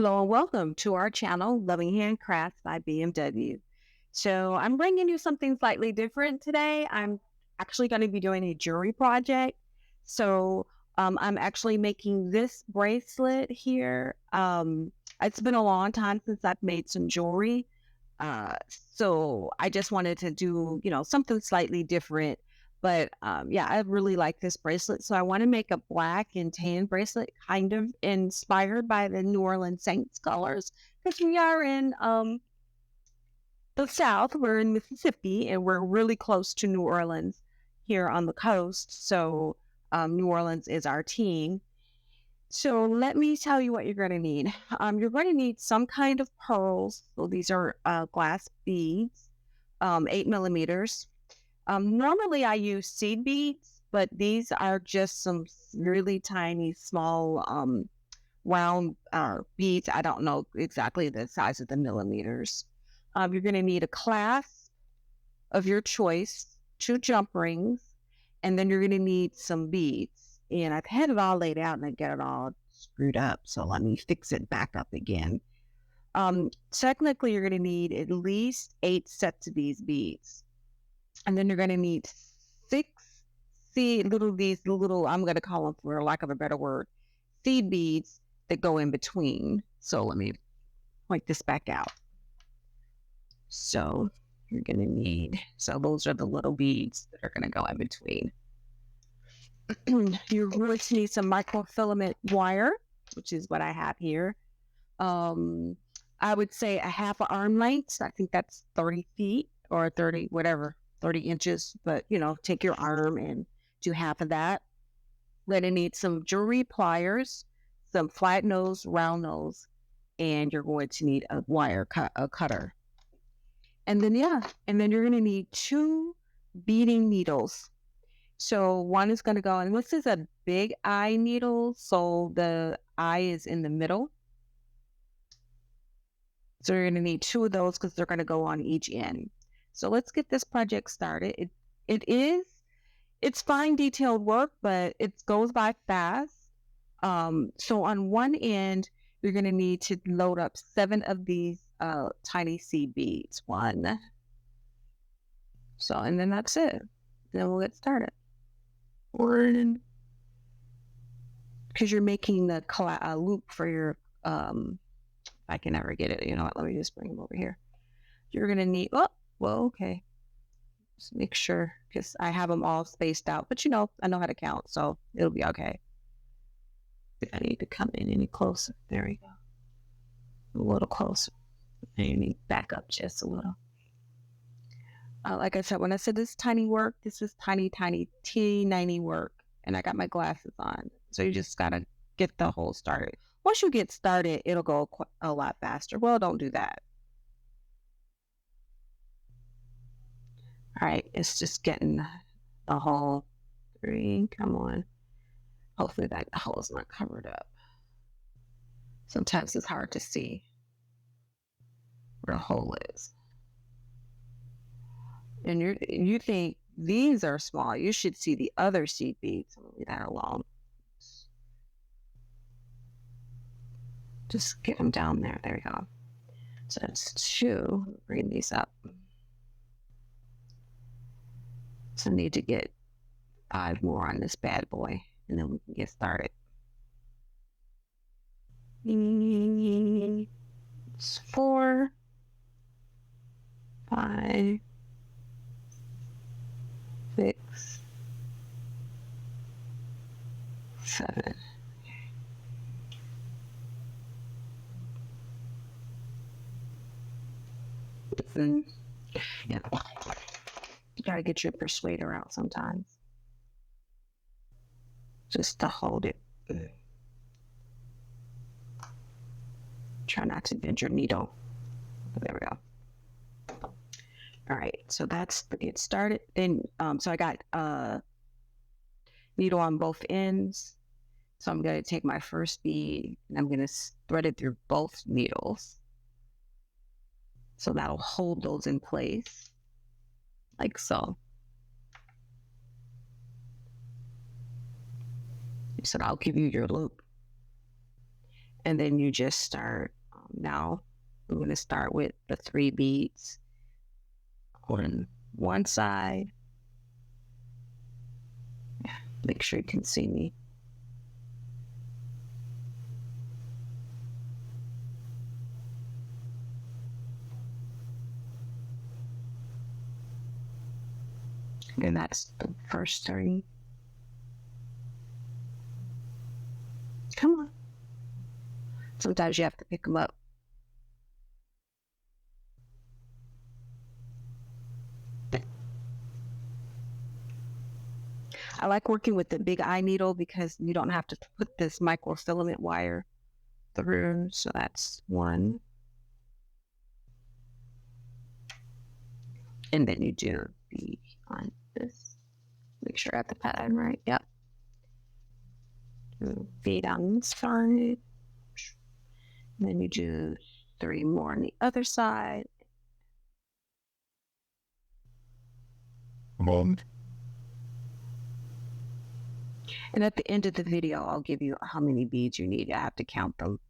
Hello and welcome to our channel, Loving Handcrafts by BMW. So I'm bringing you something slightly different today. I'm actually going to be doing a jewelry project. So I'm actually making this bracelet here. It's been a long time since I've made some jewelry. So I just wanted to do, something slightly different. But yeah, I really like this bracelet. So I want to make a black and tan bracelet, kind of inspired by the New Orleans Saints colors, because we are in the South. We're in Mississippi, and we're really close to New Orleans here on the coast. So New Orleans is our team. So let me tell you what you're going to need. You're going to need some kind of pearls. So these are glass beads, 8 millimeters. Normally I use seed beads, but these are just some really tiny, small, round beads. I don't know exactly the size of the millimeters. You're going to need a clasp of your choice, 2 jump rings, and then you're going to need some beads. And I've had it all laid out and I get it all screwed up. So let me fix it back up again. Technically, you're going to need at least 8 sets of these beads. And then you're going to need 6 these little, I'm going to call them, for lack of a better word, seed beads that go in between. So let me point this back out. So you're going to need, so those are the little beads that are going to go in between. You're going to need some microfilament wire, which is what I have here. I would say a half an arm length. I think that's 30 feet or 30, whatever, 30 inches. But, take your arm and do half of that. We're going to need some jewelry pliers, some flat nose, round nose, and you're going to need a wire cutter. And then, you're going to need 2 beading needles. So one is going to go, and this is a big eye needle. So the eye is in the middle. So you're going to need 2 of those because they're going to go on each end. So let's get this project started. It's fine detailed work, but it goes by fast. So on one end, you're going to need to load up 7 of these tiny seed beads. 1. So, and then that's it. Then we'll get started. Because you're making the loop for your, I can never get it. You know what? Let me just bring them over here. You're going to need, okay. Just make sure, because I have them all spaced out. But I know how to count, so it'll be okay. I need to come in any closer. There we go. A little closer. And you need to back up just a little. Like I said, when I said this tiny work, this is tiny, teeny work. And I got my glasses on. So you just got to get the whole started. Once you get started, it'll go a lot faster. Well, don't do that. All right, it's just getting the hole 3. Come on. Hopefully that hole is not covered up. Sometimes it's hard to see where the hole is. And you think these are small. You should see the other seed beads. I'm gonna leave that alone. Just get them down there. There we go. So that's 2. Bring these up. So I need to get 5 more on this bad boy, and then we can get started. It's 4, 5, 6, 7. Yeah. You gotta get your persuader out sometimes. Just to hold it. Try not to bend your needle. There we go. All right, so that's to get started. Then, so I got needle on both ends. So I'm going to take my first bead and I'm going to thread it through both needles. So that'll hold those in place, like so. So I'll give you your loop. And then you just start. Now I'm going to start with the 3 beads on one side. Make sure you can see me. And that's the first 3. Come on. Sometimes you have to pick them up. I like working with the big eye needle because you don't have to put this microfilament wire through. So that's 1. And then you do bead on this. Make sure I have the pattern right. Yep. Bead on this side. And then you do 3 more on the other side. And at the end of the video, I'll give you how many beads you need. I have to count them.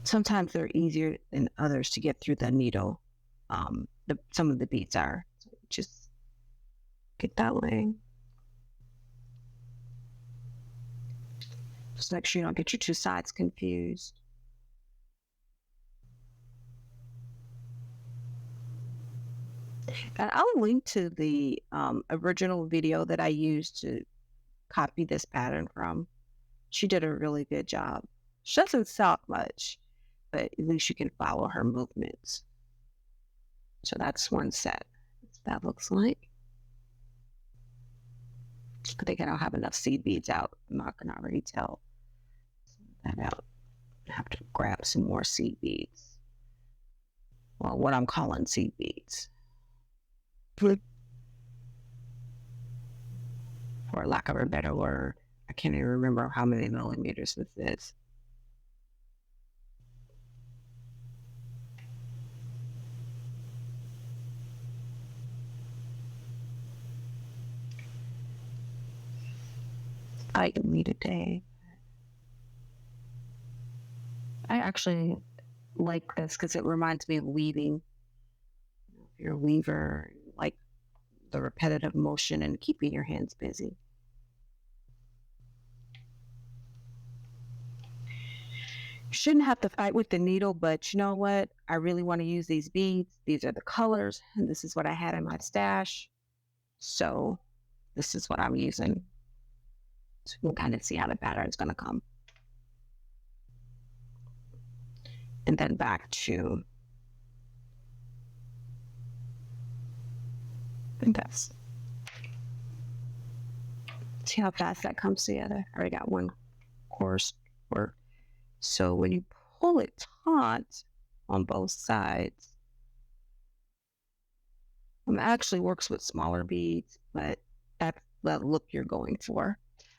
Sometimes they're easier than others to get through the needle. Some of the beads are. So just get that way. Just make sure you don't get your 2 sides confused. And I'll link to the original video that I used to copy this pattern from. She did a really good job. She doesn't talk much, but at least you can follow her movements. So that's 1 set. That looks like. I think I don't have enough seed beads out. I can already tell that out. I have to grab some more seed beads. Well, what I'm calling seed beads. For lack of a better word. I can't even remember how many millimeters this is. Fighting me today. I actually like this because it reminds me of weaving. If you're a weaver, like the repetitive motion and keeping your hands busy. You shouldn't have to fight with the needle, but you know what? I really want to use these beads. These are the colors, and this is what I had in my stash. So this is what I'm using. So we'll kind of see how the pattern's going to come. And then back to this. See how fast that comes together? I already got 1 course work. So when you pull it taut on both sides, it actually works with smaller beads, but that's the look you're going for.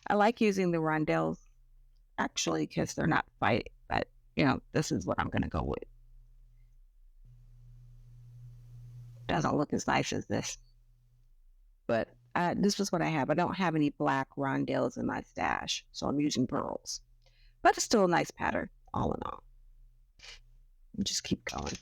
I like using the rondelles actually because they're not fighting, but you know, this is what I'm going to go with. Doesn't look as nice as this, but this was what I have. I don't have any black rondelles in my stash, so I'm using pearls. But it's still a nice pattern, all in all. Just keep going.